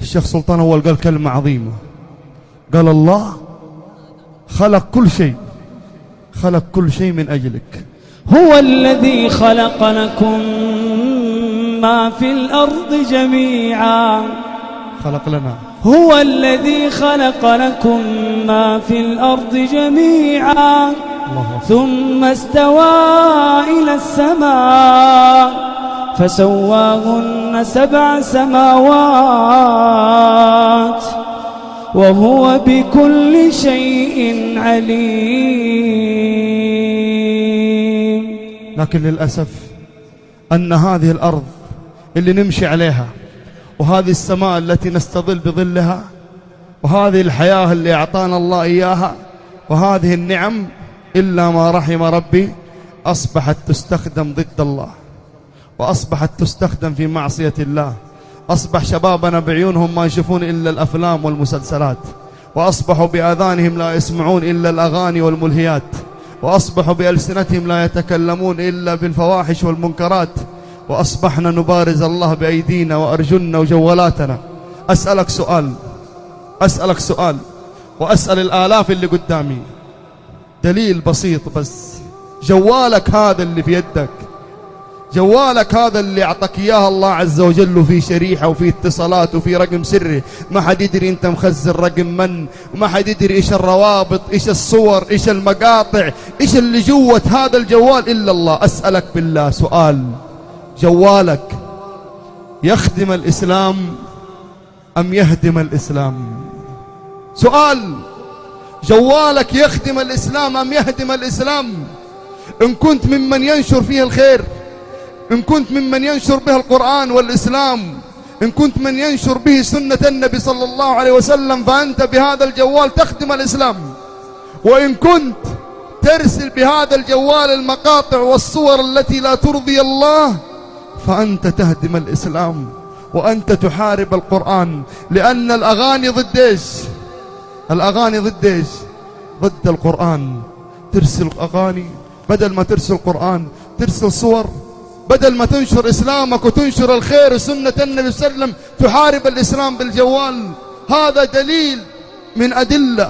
الشيخ سلطان أول قال كلمة عظيمة، قال الله خلق كل شيء، خلق كل شيء من أجلك. هو الذي خلق لكم ما في الأرض جميعا، خلق لنا، هو الذي خلق لكم ما في الأرض جميعا ثم استوى إلى السماء فسواهن 7 سماوات وهو بكل شيء عليم. لكن للأسف أن هذه الأرض اللي نمشي عليها، وهذه السماء التي نستظل بظلها، وهذه الحياة اللي أعطانا الله إياها، وهذه النعم إلا ما رحم ربي أصبحت تستخدم ضد الله، وأصبحت تستخدم في معصية الله. أصبح شبابنا بعيونهم ما يشوفون إلا الأفلام والمسلسلات، وأصبحوا بآذانهم لا يسمعون إلا الأغاني والملهيات، وأصبحوا بألسنتهم لا يتكلمون إلا بالفواحش والمنكرات، وأصبحنا نبارز الله بأيدينا وأرجلنا وجوالاتنا. أسألك سؤال، أسألك سؤال، وأسأل الآلاف اللي قدامي، دليل بسيط بس، جوالك هذا اللي في يدك، جوالك هذا اللي أعطاك إياه الله عز وجل، وفي شريحة وفي اتصالات وفي رقم سري، ما حد يدري أنت مخزن رقم من، وما حد يدري إيش الروابط، إيش الصور، إيش المقاطع، إيش اللي جوة هذا الجوال إلا الله. أسألك بالله سؤال، جوالك يخدم الإسلام أم يهدم الإسلام؟ سؤال، جوالك يخدم الإسلام أم يهدم الإسلام؟ إن كنت ممن ينشر فيه الخير، إن كنت ممن ينشر به القرآن والإسلام، إن كنت من ينشر به سنة النبي صلى الله عليه وسلم، فأنت بهذا الجوال تخدم الإسلام. وإن كنت ترسل بهذا الجوال المقاطع والصور التي لا ترضي الله، فأنت تهدم الإسلام، وأنت تحارب القرآن. لأن الأغاني ضد إيش؟ الأغاني ضد إيش؟ ضد القرآن. ترسل أغاني بدل ما ترسل قرآن، ترسل صور بدل ما تنشر إسلامك وتنشر الخير وسنة النبي صلى الله عليه وسلم، تحارب الإسلام بالجوال. هذا دليل من أدلة،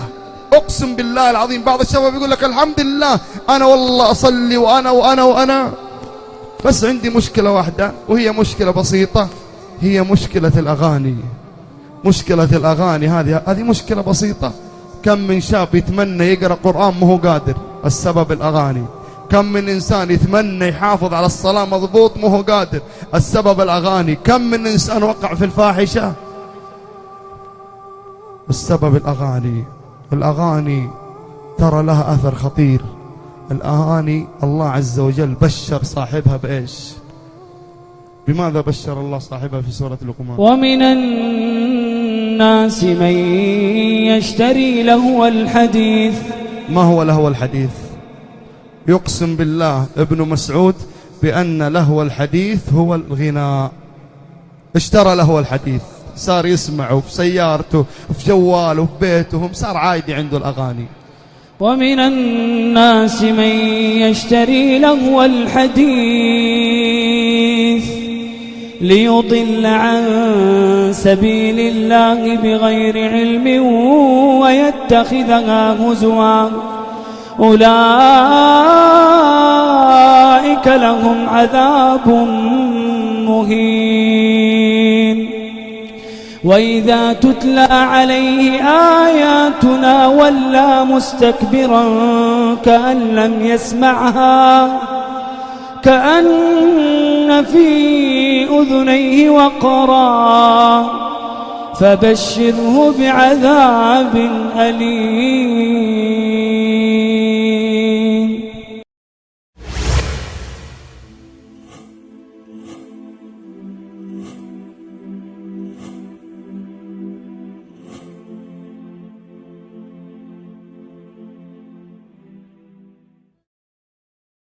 أقسم بالله العظيم. بعض الشباب يقول لك الحمد لله أنا والله أصلي وأنا وأنا وأنا، بس عندي مشكلة واحدة، وهي مشكلة بسيطة، هي مشكلة الأغاني. مشكلة الأغاني هذه مشكلة بسيطة. كم من شاب يتمنى يقرأ قرآن ما هو قادر، السبب الأغاني. كم من إنسان يتمنى يحافظ على الصلاة مضبوط ما هو قادر، السبب الأغاني. كم من إنسان وقع في الفاحشة، السبب الأغاني. الأغاني ترى لها أثر خطير. الأغاني الله عز وجل بشر صاحبها بإيش؟ بماذا بشر الله صاحبها في سورة لقمان؟ ومن الناس من يشتري لهو الحديث. ما هو لهو الحديث؟ يقسم بالله ابن مسعود بأن لهو الحديث هو الغناء. اشترى لهو الحديث، صار يسمعه في سيارته، في جواله، في بيته، صار عادي عنده الأغاني. ومن الناس من يشتري لهو الحديث ليضل عن سبيل الله بغير علم ويتخذها هزوا أولئك لهم عذاب مهين. وإذا تتلى عليه آياتنا ولى مستكبرا كأن لم يسمعها كأن في أذنيه وقرا فبشره بعذاب أليم.